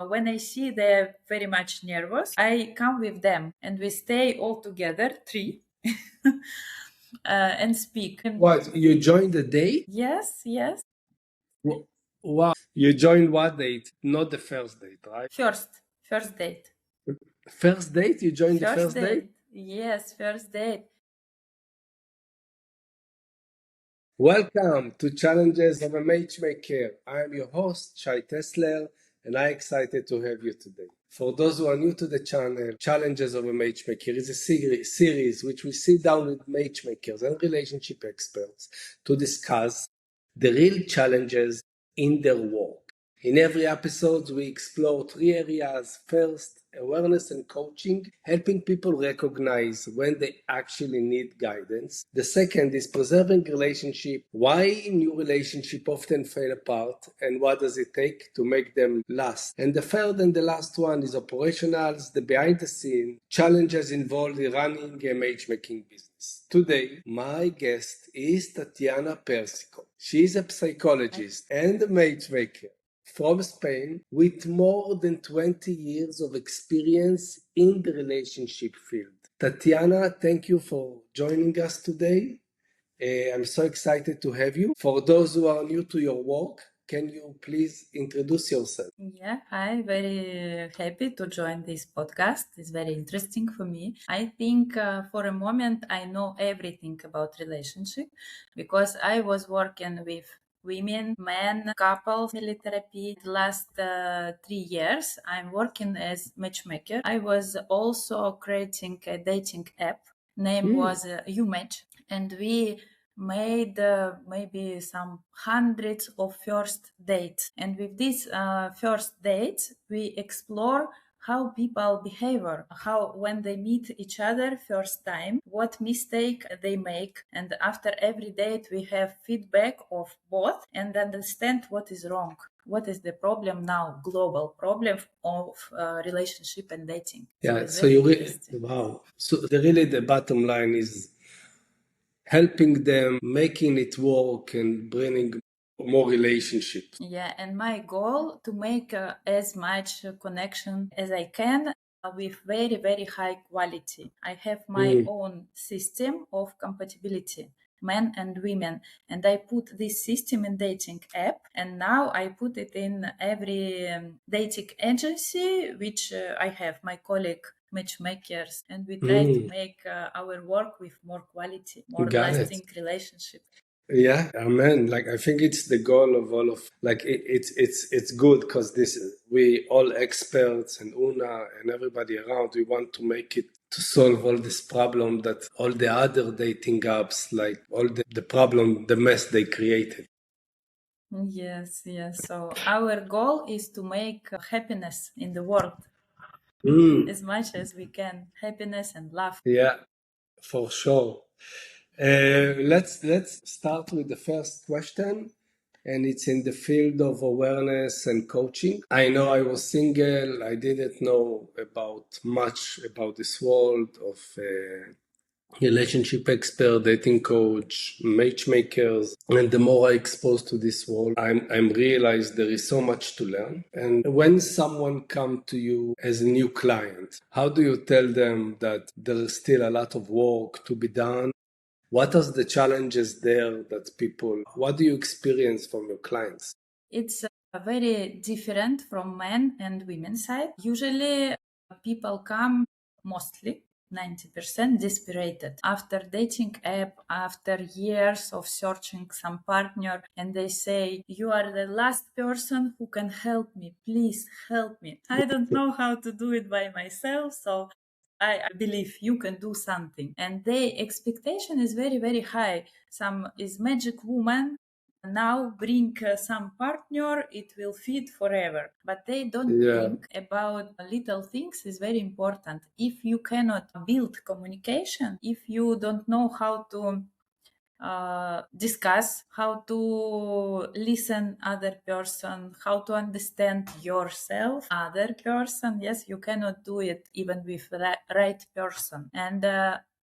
When I see they're very much nervous, I come with them and we stay all together, three, and speak. What, you joined the date? Yes. Wow. You joined what date? Not the first date, right? First date. First date? You joined the first date? Yes, first date. Welcome to Challenges of a Matchmaker. I am your host, Shai Tesler, and I'm excited to have you today. For those who are new to the channel, Challenges of a Matchmaker is a series which we sit down with matchmakers and relationship experts to discuss the real challenges in their work. In every episode, we explore three areas. First, awareness and coaching, helping people recognize when they actually need guidance. The second is preserving relationship, why new relationships often fail apart, and what does it take to make them last. And the third and the last one is operationals, the behind the scene, challenges involved in running a matchmaking business. Today, my guest is Tatiana Persico. She is a psychologist and a matchmaker from Spain with more than 20 years of experience in the relationship field. Tatiana, thank you for joining us today. I'm so excited to have you. For those who are new to your work, can you please introduce yourself? Yeah, I'm very happy to join this podcast. It's very interesting for me. I think for a moment I know everything about relationship because I was working with women, men, couples, family therapy. The last 3 years, I'm working as matchmaker. I was also creating a dating app. Name was UMatch, and we made maybe some hundreds of first dates. And with these first dates, we explore how people behave, how when they meet each other first time, what mistake they make. And after every date, we have feedback of both and understand what is wrong. What is the problem now? Global problem of relationship and dating. Yeah, so you wow. So the bottom line is helping them, making it work, and bringing more relationships. Yeah, and my goal to make as much connection as I can with very, very high quality. I have my own system of compatibility, men and women, and I put this system in dating app, and now I put it in every dating agency, which I have my colleague matchmakers, and we try to make our work with more quality, more lasting relationship. Yeah, amen. Like I think it's the goal of all of like it's good because this we all experts and Una and everybody around we want to make it to solve all this problem that all the other dating apps like all the problem the mess they created. Yes. So our goal is to make happiness in the world as much as we can. Happiness and love. Yeah, for sure. Let's start with the first question, and it's in the field of awareness and coaching. I know I was single. I didn't know much about this world of relationship expert, dating coach, matchmakers. And the more I exposed to this world, I'm realized there is so much to learn. And when someone come to you as a new client, how do you tell them that there is still a lot of work to be done? What are the challenges there that what do you experience from your clients? It's very different from men and women's side. Usually people come mostly 90% desperate after dating app, after years of searching some partner, and they say, you are the last person who can help me. Please help me. I don't know how to do it by myself, so I believe you can do something. And their expectation is very, very high. Some is magic woman now bring some partner, it will fit forever. But they don't think about little things is very important. If you cannot build communication, if you don't know how to discuss, how to listen other person, how to understand yourself, other person, yes, you cannot do it even with right person. And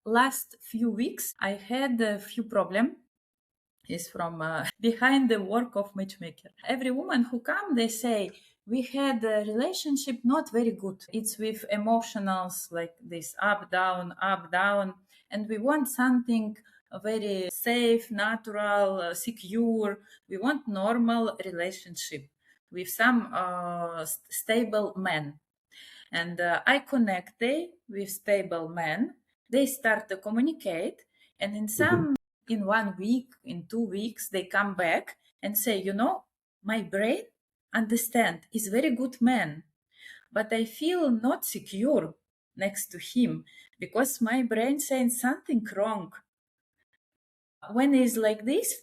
last few weeks, I had a few problems is from behind the work of matchmaker. Every woman who come, they say, we had a relationship not very good. It's with emotionals like this up, down, and we want something very safe, natural, secure. We want normal relationship with some stable man. And I connected with stable men. They start to communicate, and in 1 week, in 2 weeks, they come back and say, my brain understand is very good man, but I feel not secure next to him because my brain saying something wrong. When it's like this,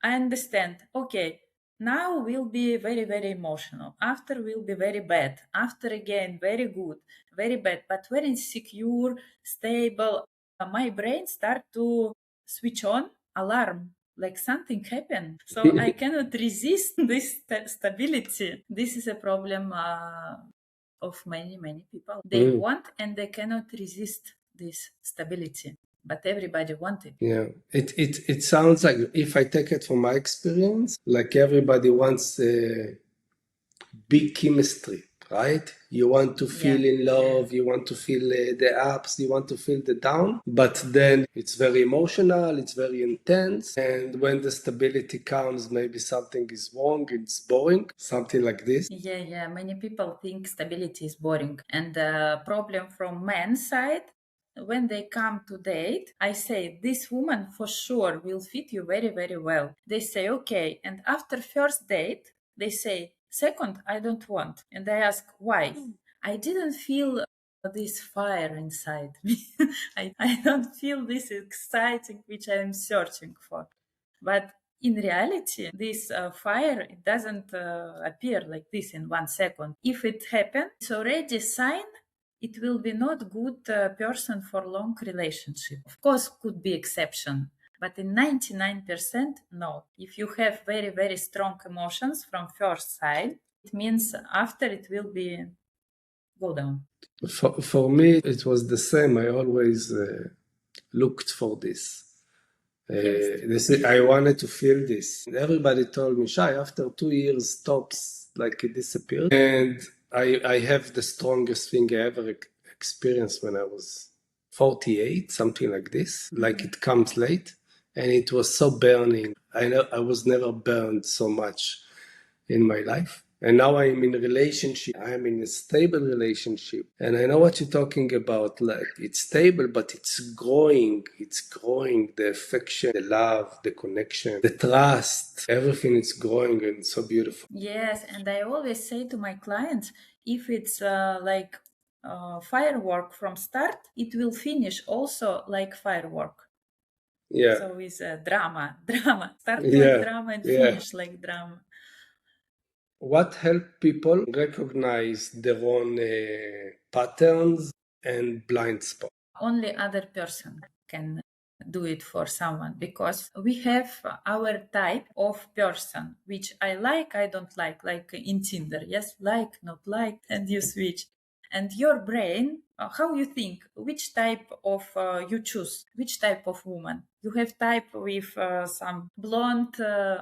I understand, okay, now will be very, very emotional. After will be very bad. After again, very good, very bad. But when it's secure, stable, my brain start to switch on alarm, like something happened. So I cannot resist this stability. This is a problem of many, many people. They want and they cannot resist this stability. But everybody wants it. Yeah, it sounds like, if I take it from my experience, like everybody wants big chemistry, right? You want to feel in love, you want to feel the ups, you want to feel the down, but then it's very emotional, it's very intense, and when the stability comes, maybe something is wrong, it's boring, something like this. Yeah. Many people think stability is boring. And the problem from men's side, when they come to date, I say, this woman for sure will fit you very, very well. They say, okay. And after first date, they say, second, I don't want. And I ask, why? I didn't feel this fire inside me. I don't feel this exciting which I am searching for. But in reality, this fire, it doesn't appear like this in 1 second. If it happens, it's already a sign it will be not good person for long relationship. Of course, could be exception, but in 99%, no. If you have very, very strong emotions from first sight, it means after it will be go down. For me, it was the same. I always looked for this. I wanted to feel this. Everybody told me, Shai, after 2 years, stops, like it disappeared. And I have the strongest thing I ever experienced when I was 48, something like this. Like it comes late. And it was so burning. I was never burned so much in my life. And now I'm in a relationship. I'm in a stable relationship. And I know what you're talking about. Like it's stable, but it's growing. It's growing. The affection, the love, the connection, the trust, everything is growing and so beautiful. Yes, and I always say to my clients, if it's like firework from start, it will finish also like firework. Yeah. So it's drama. Start like drama and finish like drama. What help people recognize their own patterns and blind spots? Only other person can do it for someone because we have our type of person which I like, I don't like in Tinder. Yes, like, not like, and you switch. And your brain, how you think, which type of you choose, which type of woman. You have type with some blonde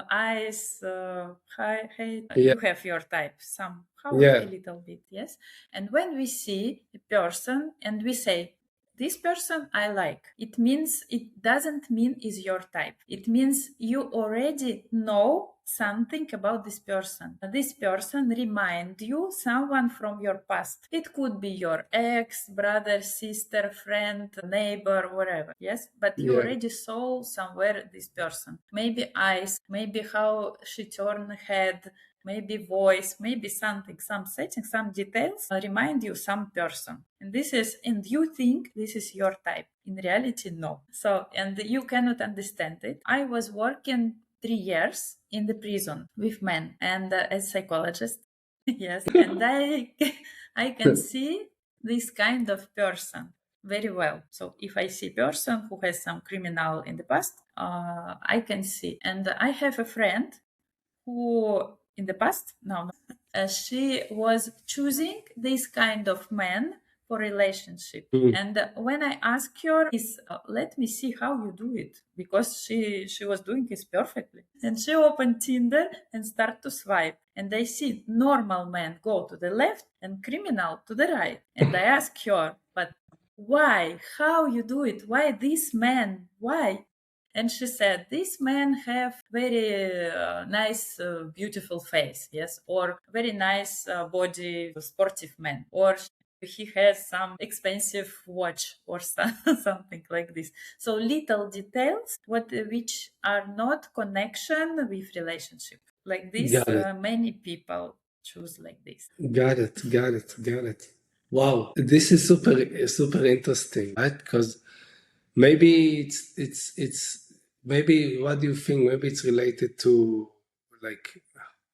eyes, you have your type somehow a little bit, yes. And when we see a person and we say, this person I like, it means, it doesn't mean is your type. It means you already know something about this person. This person remind you someone from your past. It could be your ex, brother, sister, friend, neighbor, whatever. Yes, but you already saw somewhere this person. Maybe eyes, maybe how she turned head, maybe voice, maybe something, some settings, some details remind you some person. And you think this is your type. In reality, no. So, and you cannot understand it. I was working 3 years in the prison with men and as psychologist. Yes. And I can see this kind of person very well. So if I see person who has some criminal in the past, I can see. And I have a friend who in the past, no, she was choosing this kind of man for relationship. Mm. And when I asked her, let me see how you do it, because she was doing it perfectly. And she opened Tinder and start to swipe. And I see normal men go to the left and criminal to the right. And I asked her, but why? How you do it? Why this man? Why? And she said, these men have very nice, beautiful face, yes, or very nice body, sportive man, or he has some expensive watch or something like this. So little details, which are not connection with relationship. Like this, Got it. many people choose like this. Got it. Got it. Got it. Wow, this is super interesting, right? Because maybe it's maybe what do you think? Maybe it's related to like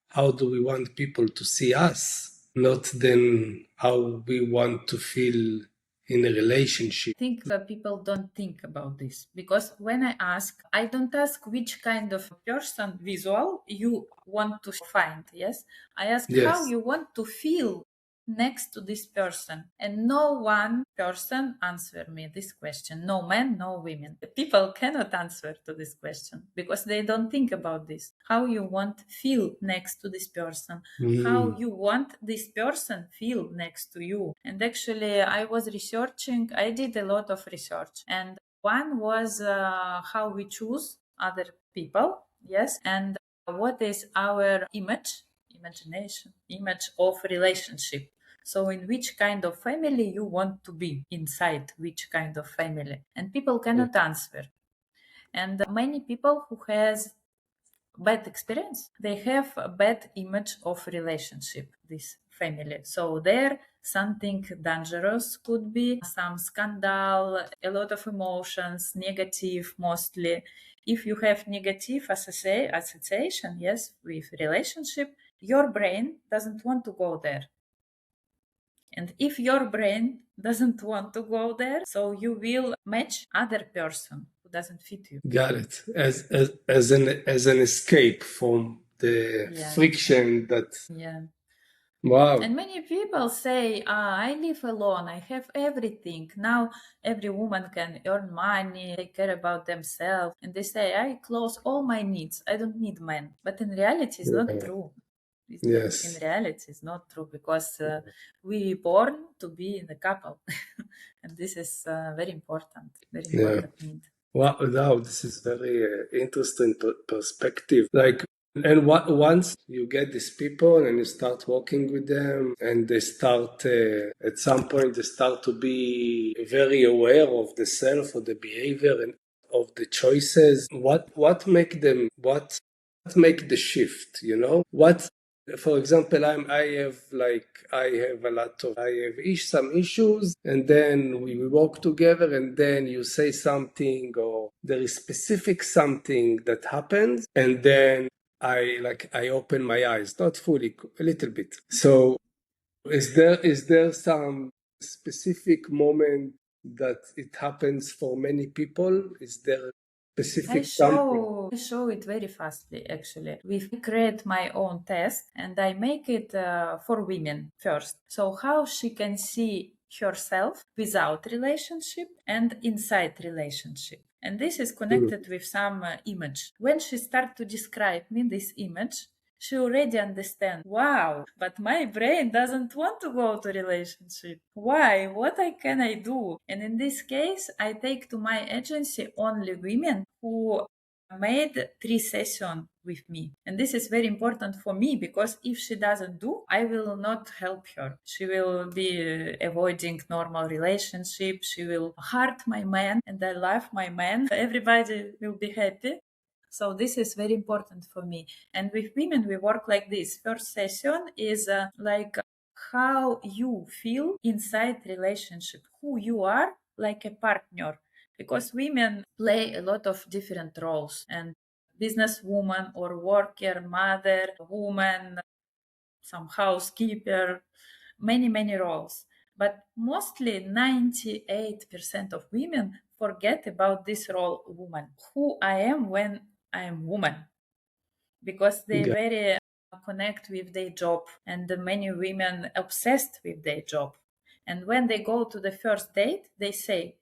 how do we want people to see us, not then how we want to feel in a relationship. I think people don't think about this, because when I don't ask which kind of person visual you want to find. Yes, I ask how Yes. you want to feel next to this person, and no one person answer me this question. No men, no women. People cannot answer to this question because they don't think about this. How you want feel next to this person, how Mm. you want this person feel next to you. And actually I was researching, I did a lot of research, and one was how we choose other people, yes, and what is our image of relationship. So in which kind of family you want to be, inside which kind of family, and people cannot answer. And many people who has bad experience, they have a bad image of relationship, this family. So there something dangerous could be, some scandal, a lot of emotions, negative mostly. If you have negative association, yes, with relationship, your brain doesn't want to go there. And if your brain doesn't want to go there, so you will match other person who doesn't fit you. Got it. As an escape from the Yeah. friction that. Yeah. Wow. And many people say, I live alone, I have everything. Now every woman can earn money, take care about themselves. And they say, I close all my needs. I don't need men. But in reality, it's not Yeah. true. In Yes. reality, it's not true, because we born to be in a couple. And this is very Yeah. important need. Wow, wow, this is very interesting perspective. Like, and once you get these people and you start working with them, and they start at some point they start to be very aware of the self or the behavior and of the choices. What make the shift? You know what? For example, I have a lot of I have some issues, and then we work together, and then you say something, or there is specific something that happens, and then I open my eyes, not fully, a little bit. So is there some specific moment that it happens for many people? Is there a specific something? I show it very fastly, actually. We create my own test, and I make it for women first. So how she can see herself without relationship and inside relationship. And this is connected with some image. When she start to describe me this image, she already understand, wow, but my brain doesn't want to go to relationship. Why? Can I do? And in this case, I take to my agency only women who made 3 sessions with me. And this is very important for me, because if she doesn't do, I will not help her. She will be avoiding normal relationship. She will hurt my man, and I love my man. Everybody will be happy. So this is very important for me. And with women, we work like this. First session is like how you feel inside relationship, who you are like a partner. Because women play a lot of different roles, and businesswoman or worker, mother, woman, some housekeeper, many roles. But mostly 98% of women forget about this role, woman, who I am when I am woman, because they Yeah. very connect with their job, and many women obsessed with their job. And when they go to the first date, they say,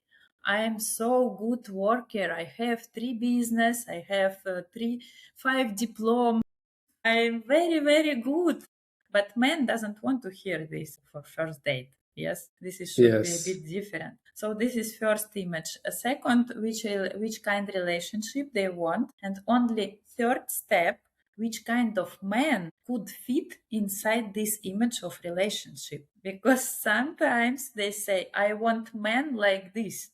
I am so good worker. I have 3 business. I have 5 diploma. I'm very, very good. But man doesn't want to hear this for first date. Yes, should be a bit different. So this is first image. A second, which kind of relationship they want, and only third step, which kind of man could fit inside this image of relationship. Because sometimes they say, I want men like this.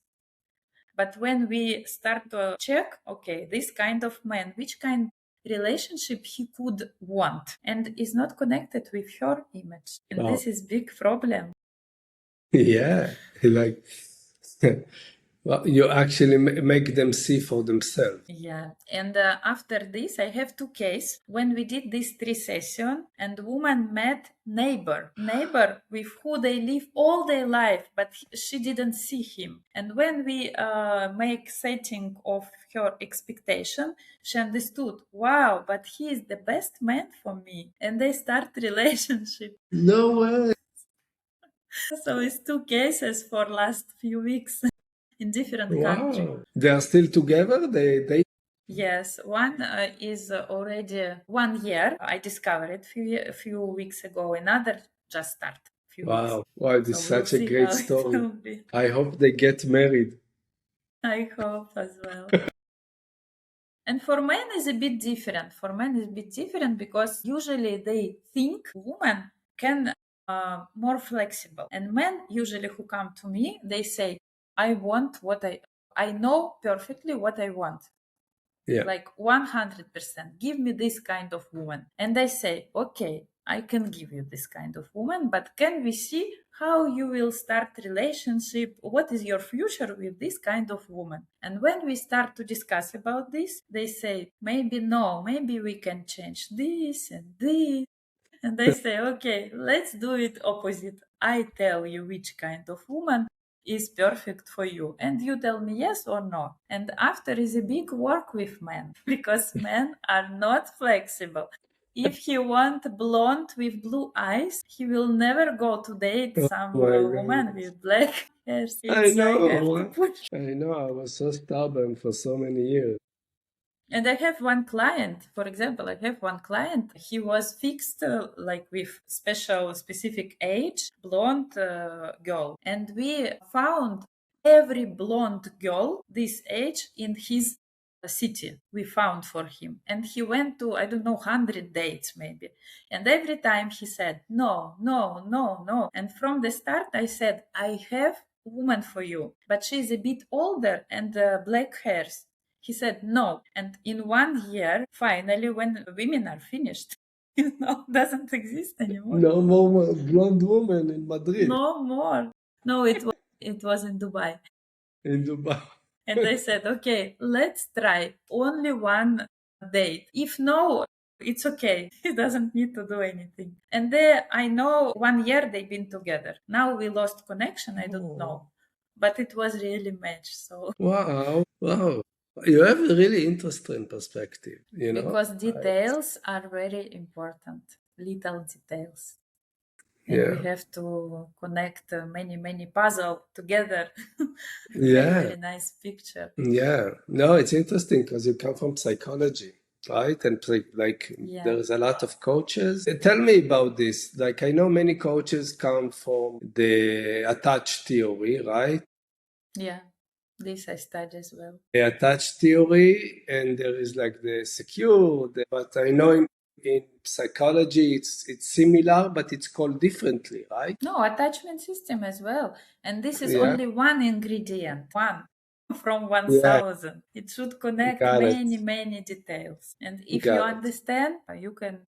But when we start to check, okay, this kind of man, which kind relationship he could want, and is not connected with her image. And this is big problem. Yeah, like well, you actually make them see for themselves. Yeah, and after this, I have 2 cases when we did this 3 session, and woman met neighbor with who they live all their life, but she didn't see him. And when we make setting of her expectation, she understood, wow, but he is the best man for me, and they start relationship. No way. So it's 2 cases for last few weeks in different countries. They are still together? They Yes, one is already 1 year. I discovered it a few weeks ago. Another just started a few weeks. Wow, this is such a great story. I hope they get married. I hope as well. And for men is a bit different. For men is a bit different because usually they think women can more flexible. And men usually who come to me, they say, I want what I know perfectly what I want. Yeah. Like 100%. Give me this kind of woman. And I say, okay, I can give you this kind of woman, but can we see how you will start relationship? What is your future with this kind of woman? And when we start to discuss about this, they say, maybe no, maybe we can change this and this. And they say, okay, let's do it opposite. I tell you which kind of woman is perfect for you, and you tell me yes or no. And after is a big work with men because men are not flexible. If he want blonde with blue eyes, he will never go to date some woman with black hair. I know. I was so stubborn for so many years. And I have one client, for example, he was fixed like with specific age, blonde girl. And we found every blonde girl this age in his city we found for him. And he went to, I don't know, 100 dates maybe. And every time he said, no, no, no, no. And from the start I said, I have woman for you, but she's a bit older and black hairs. He said no. And in 1 year, finally, when women are finished, doesn't exist anymore. No more blonde woman in Madrid. No more. No, it was in Dubai. In Dubai. And I said, okay, let's try only 1 date. If no, it's okay. He doesn't need to do anything. And I know 1 year they've been together. Now we lost connection. I don't know. But it was really match. So wow. You have a really interesting perspective, Because details are very important, little details. And we have to connect many puzzles together. Very nice picture. Yeah. No, it's interesting because you come from psychology, right? And there's a lot of coaches. Tell me about this. Like, I know many coaches come from the attached theory, right? Yeah. This I study as well. The attached theory, and there is like the secure, but I know in psychology it's similar, but it's called differently, right? No, attachment system as well. And this is only one ingredient, one from 1,000. It should connect many details. And if you understand, you can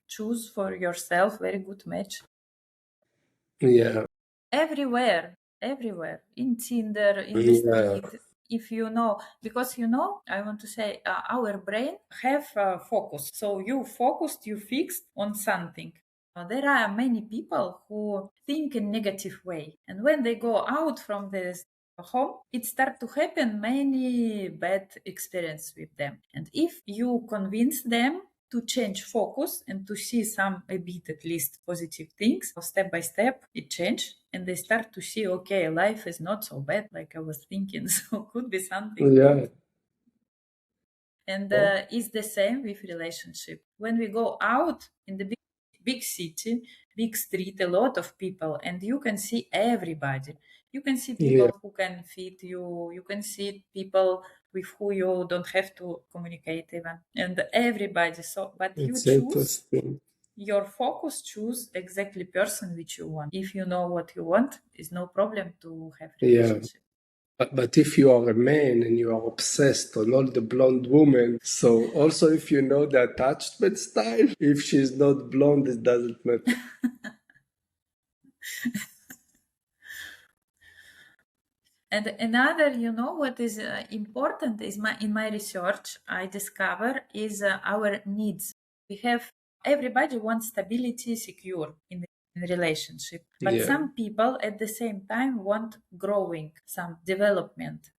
choose for yourself very good match. Yeah. Everywhere, in Tinder, in the street, if you know, because I want to say our brain have focus. So you focused, you fixed on something. There are many people who think in negative way, and when they go out from this home, it start to happen many bad experience with them. And if you convince them to change focus and to see some a bit at least positive things, step by step it change, and they start to see, okay, life is not so bad like I was thinking, so could be something. Yeah. And it's the same with relationship. When we go out in the big city, big street, a lot of people, and you can see everybody. You can see people who can fit you. You can see people with who you don't have to communicate even, and everybody. So, but you It's choose interesting. your focus. Choose exactly person which you want. If you know what you want, it's no problem to have relationship. But if you are a man and you are obsessed on all the blonde women, so also if you know the attachment style, if she's not blonde, it doesn't matter. And another, what is important is in my research, I discover is our needs. We have everybody wants stability, secure in relationship, but some people at the same time want growing, some development.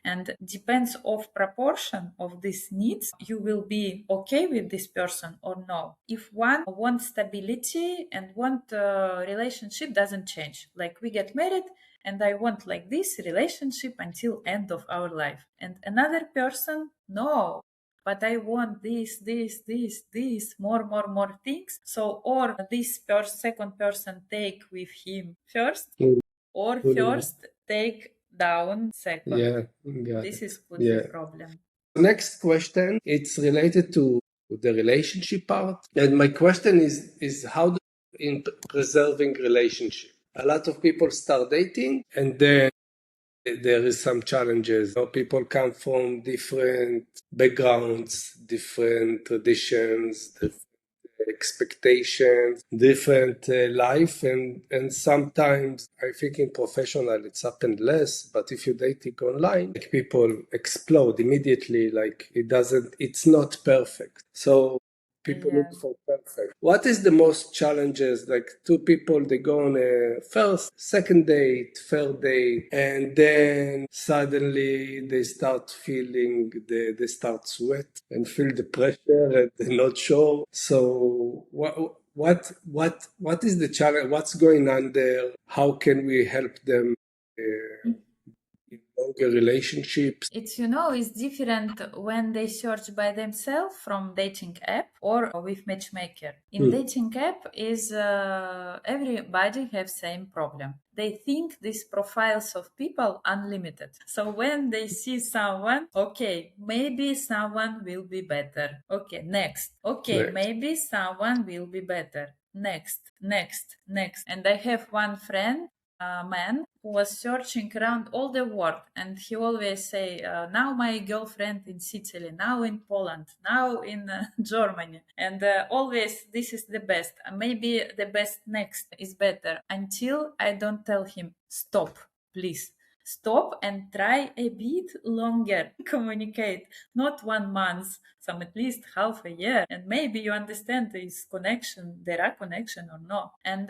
And depends of proportion of these needs, you will be okay with this person or no. If one wants stability and want relationship doesn't change, like we get married and I want like this relationship until end of our life, and another person no, but I want this, more things. So, or this second person take with him first, or first take down second. This is could be a problem. Next question, it's related to the relationship part. And my question is how in preserving relationship. A lot of people start dating and then there is some challenges. People come from different backgrounds, different traditions, different expectations, different life, and sometimes I think in professional it's happened less, but if you dating online, like people explode immediately, like it's not perfect. So people look for perfect. What is the most challenges? Like two people, they go on a first, second date, third date, and then suddenly they start feeling, they start sweat and feel the pressure and they're not sure. So what is the challenge? What's going on there? How can we help them in longer relationships? It's different when they search by themselves from dating app or with matchmaker. In dating app is everybody have same problem. They think these profiles of people unlimited. So when they see someone, okay, maybe someone will be better. Okay, next. Okay, maybe someone will be better. Next. And I have one friend, a man who was searching around all the world, and he always say, now my girlfriend in Sicily, now in Poland, now in Germany, and always this is the best. Maybe the best next is better, until I don't tell him, stop, please. Stop and try a bit longer. Communicate, not 1 month, some at least half a year, and maybe you understand this connection, there are connection or not. And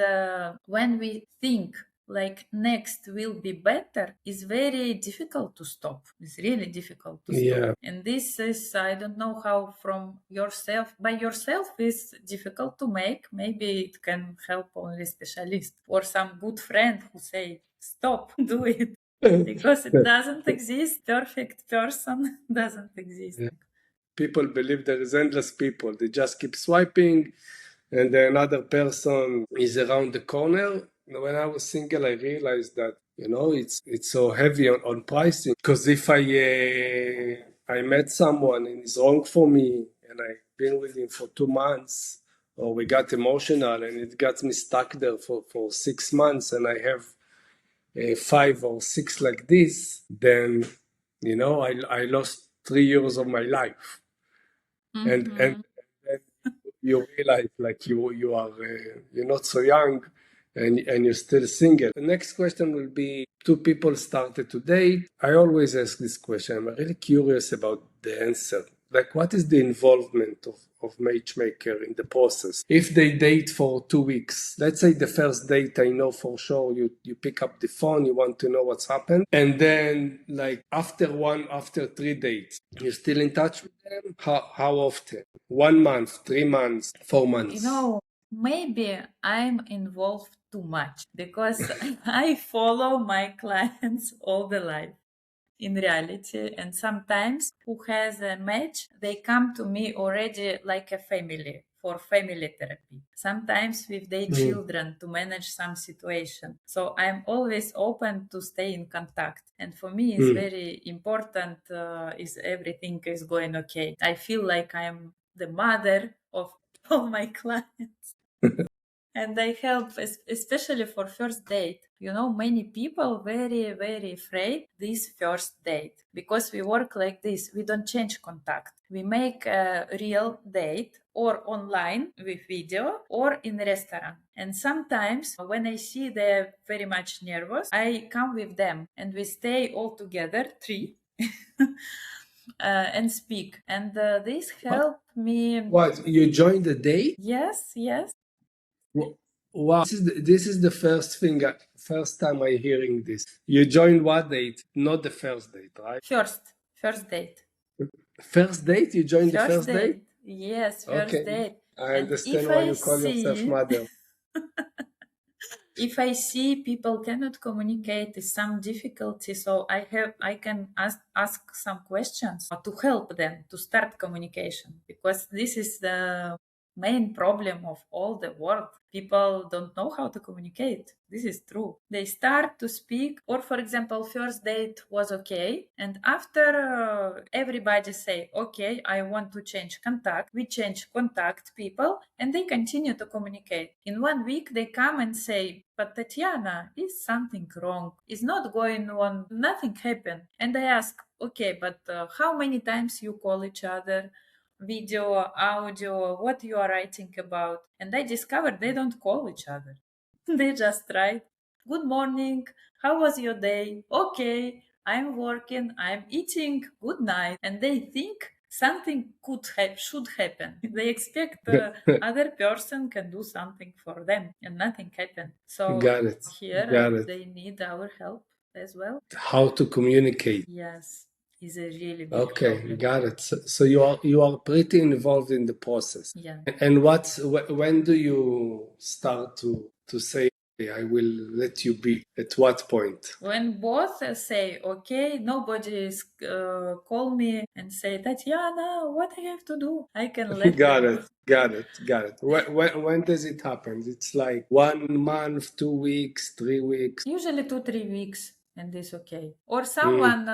when we think like next will be better, is very difficult to stop. It's really difficult to stop. And this is, I don't know how from yourself, by yourself is difficult to make. Maybe it can help only specialist or some good friend who say, stop, do it. Because it doesn't exist. Perfect person doesn't exist. People believe there is endless people. They just keep swiping and then another person is around the corner. When I was single, I realized that, it's so heavy on pricing. Because if I met someone and it's wrong for me and I've been with him for 2 months, or we got emotional and it got me stuck there for 6 months and I have 5 or 6 like this, then, I lost 3 years of my life. And you realize like you are you're not so young and you're still single. The next question will be, two people started to date. I always ask this question. I'm really curious about the answer. Like, what is the involvement of matchmaker in the process? If they date for 2 weeks, let's say the first date, I know for sure you pick up the phone, you want to know what's happened. And then like after 3 dates, you're still in touch with them? How often? 1 month, 3 months, 4 months? Maybe I'm involved too much because I follow my clients all the life in reality. And sometimes who has a match, they come to me already like a family for family therapy. Sometimes with their children to manage some situation. So I'm always open to stay in contact. And for me, it's very important is everything is going okay. I feel like I'm the mother of all my clients. And I help, especially for first date. You know, many people very, very afraid this first date because we work like this. We don't change contact. We make a real date or online with video or in restaurant. And sometimes when I see they're very much nervous, I come with them and we stay all together, three. And speak. And this help me. What, you joined the date? Yes, yes. Wow, this is the first time I hearing this. You joined what date? Not the first date, right? First date. First date? You joined the first date? Yes, first Okay, date. I And understand why you call yourself mother. if I see people cannot communicate with some difficulty, so I can ask some questions to help them to start communication because this is the main problem of all the world. People don't know how to communicate. This is true. They start to speak, or for example, first date was okay, and after everybody say, okay, I want to change contact. We change contact people, and they continue to communicate. In 1 week, they come and say, but Tatiana, is something wrong? Is not going on? Nothing happened. And I ask, okay, but how many times you call each other? Video, audio, what you are writing about. And I discovered they don't call each other. They just write, good morning, how was your day? Okay, I'm working, I'm eating, good night. And they think something should happen. They expect the other person can do something for them and nothing happened. So Got it. here Got it. they need our help as well. How to communicate. Yes, is a really big Okay, problem. got it. So you are pretty involved in the process. Yeah. And when do you start to say, "Okay, I will let you be"? At what point? When both say, okay, nobody is call me and say, Tatiana, what I have to do? I can let Got them. it. Got it. Got it. When does it happen? It's like 1 month, 2 weeks, 3 weeks. Usually 2-3 weeks, and it's okay. Or someone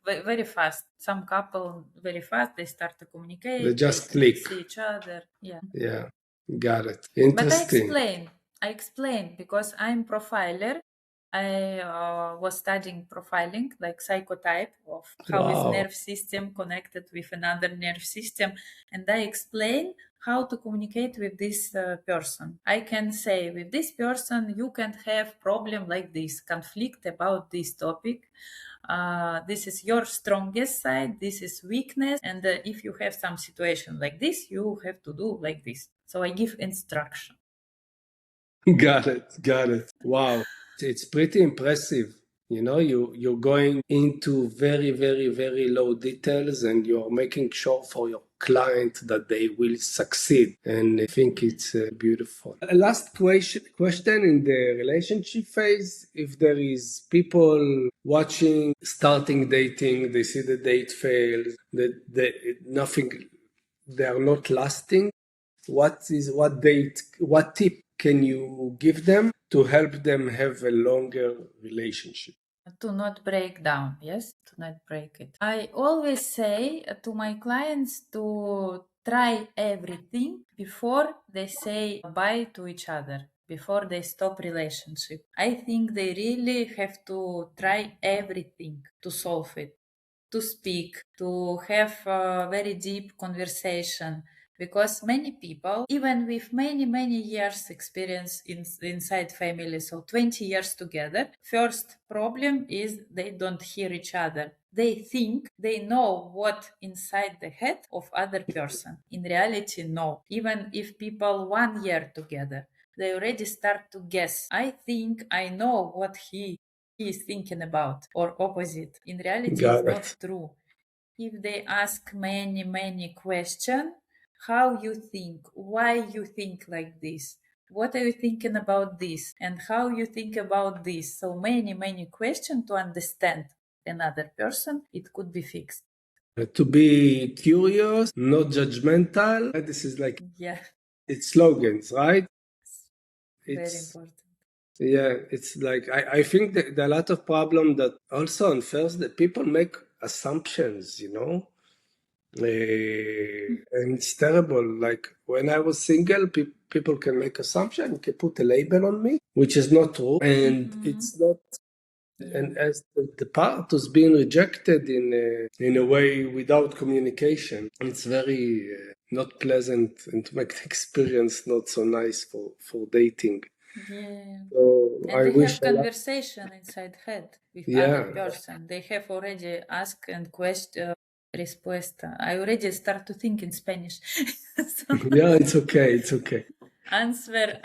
very fast. Some couple very fast. They start to communicate. They just click. See each other. Yeah. Yeah. Got it. But Interesting. I explain because I'm profiler. I was studying profiling, like psychotype of how is Wow. nerve system connected with another nerve system, and I explain how to communicate with this person. I can say with this person you can have problem like this, conflict about this topic. This is your strongest side, this is weakness, and if you have some situation like this, you have to do like this. So I give instruction. Got it. Got it. Wow. It's pretty impressive. You know, you're going into very, very, very low details and you're making sure for your client that they will succeed. And I think it's beautiful. A last question in the relationship phase. If there is people watching, starting dating, they see the date fails, nothing, they are not lasting. What tip can you give them to help them have a longer relationship? To not break down, yes, to not break it. I always say to my clients to try everything before they say bye to each other, before they stop relationship. I think they really have to try everything to solve it, to speak, to have a very deep conversation. Because many people, even with many, many years experience inside family, so 20 years together, first problem is they don't hear each other. They think they know what inside the head of other person. In reality, no. Even if people 1 year together, they already start to guess. I think I know what he is thinking about, or opposite. In reality, it's not true. If they ask many, many questions, how you think, why you think like this, what are you thinking about this, and how you think about this. So many questions to understand another person. It could be fixed. To be curious, not judgmental. This is like it's slogans, right? Very important. Yeah, it's like I think that there are a lot of problems that also on first that people make assumptions, and it's terrible. Like when I was single, people can make assumption, can put a label on me, which is not true, and it's not. And as the part was being rejected in a way without communication, it's very not pleasant, and to make the experience not so nice for dating. Yeah. So And I they wish have conversation inside head with other person. They have already asked and question respuesta. I already start to think in Spanish. Yeah, it's okay. It's okay. Answer,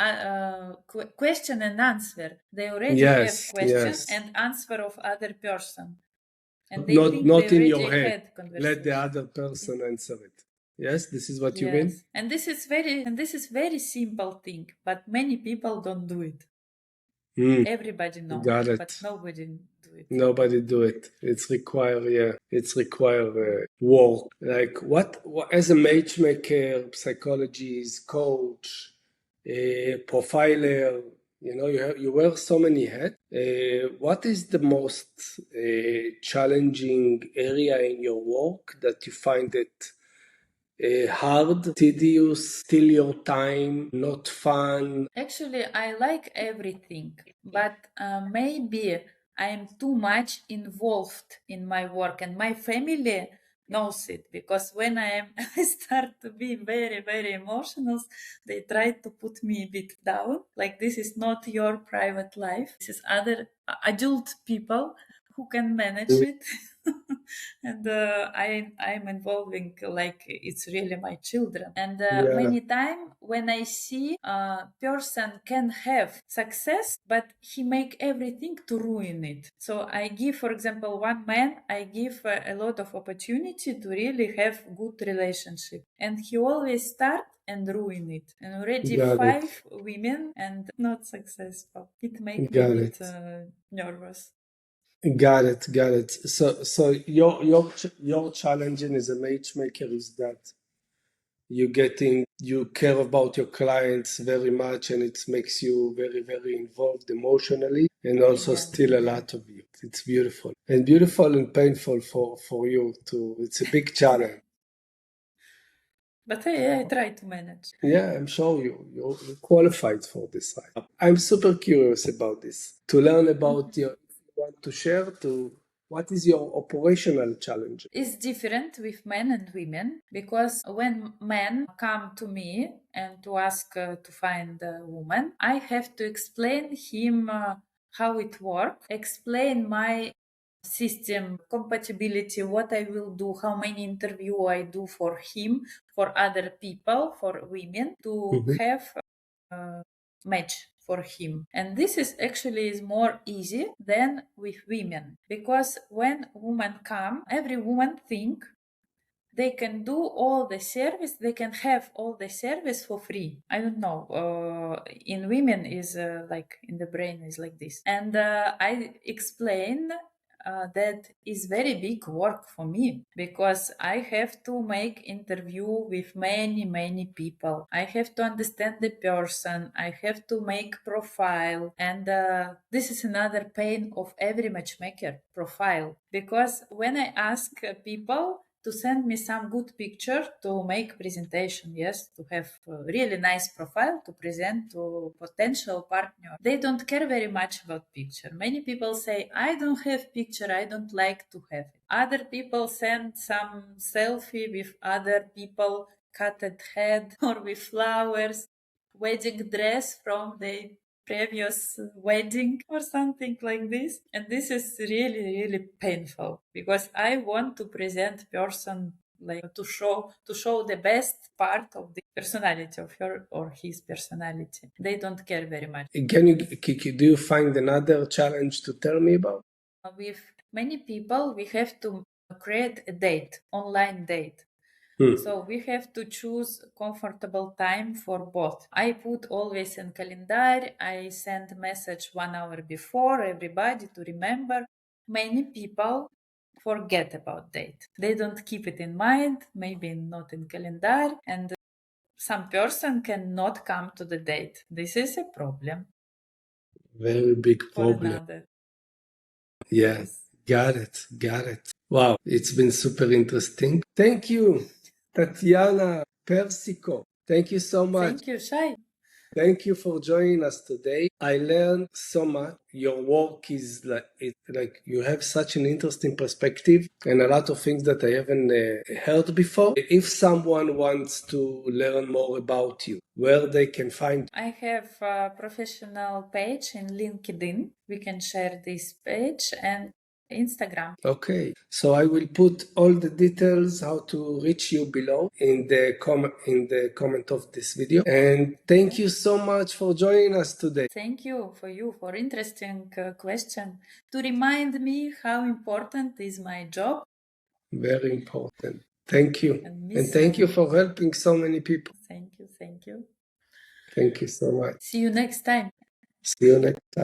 question and answer. They already have question and answer of other person, and they think not they in already your head. had conversation. Let the other person answer it. Yes, this is what you mean. And this is very simple thing, but many people don't do it. Everybody knows, but nobody do it. Nobody do it. It's require work. Like what as a matchmaker, psychologist, coach, profiler, you wear so many hats. What is the most challenging area in your work that you find it hard, tedious, steal your time, not fun? Actually, I like everything, but maybe I'm too much involved in my work, and my family knows it, because when I start to be very emotional, they try to put me a bit down. Like, this is not your private life. This is other adult people who can manage it. And I'm involving like it's really my children. And many times when I see a person can have success, but he make everything to ruin it. So I give, for example, one man, I give a lot of opportunity to really have good relationship, and he always start and ruin it. And already 5 women and not successful. It makes me a bit nervous. Got it. So your challenge as a matchmaker is that you care about your clients very much, and it makes you very involved emotionally, and also steal a lot of you. It's beautiful and painful for you too. It's a big challenge. But I try to manage. Yeah, I'm sure you're qualified for this. I'm super curious about this, to learn about your. Want to share what is your operational challenge? It's different with men and women, because when men come to me and to ask to find a woman, I have to explain him how it works, explain my system, compatibility, what I will do, how many interview I do for him, for other people, for women, to have a match for him. And this is more easy than with women, because when women come, every woman think they can do all the service, they can have all the service for free. I don't know, in women is like in the brain is like this. And I explain that is very big work for me, because I have to make interview with many people. I have to understand the person. I have to make profile, and this is another pain of every matchmaker, profile. Because when I ask people to send me some good picture to make presentation, to have a really nice profile to present to potential partner, they don't care very much about picture. Many people say, I don't have picture, I don't like to have it. Other people send some selfie with other people, cutted head or with flowers, wedding dress from the previous wedding or something like this. And this is really painful, because I want to present person, like to show the best part of the personality of her or his personality. They don't care very much. Do you find another challenge to tell me about? With many people, we have to create a date, online date. So we have to choose comfortable time for both. I put always in calendar. I send message 1 hour before everybody to remember. Many people forget about date. They don't keep it in mind, maybe not in calendar, and some person cannot come to the date. This is a problem. Very big For problem. another. Yeah, Yes. got it. Wow, it's been super interesting. Thank you, Tatiana Persico. Thank you so much. Thank you, Shai. Thank you for joining us today. I learned so much. Your work is like you have such an interesting perspective and a lot of things that I haven't heard before. If someone wants to learn more about you, where they can find you? I have a professional page in LinkedIn. We can share this page and Instagram. Okay, so I will put all the details how to reach you below in the comment of this video. And thank you so much for joining us today. Thank you for interesting question to remind me how important is my job. Very important. Thank you. And thank you for helping so many people. Thank you. Thank you so much. See you next time. See you next time.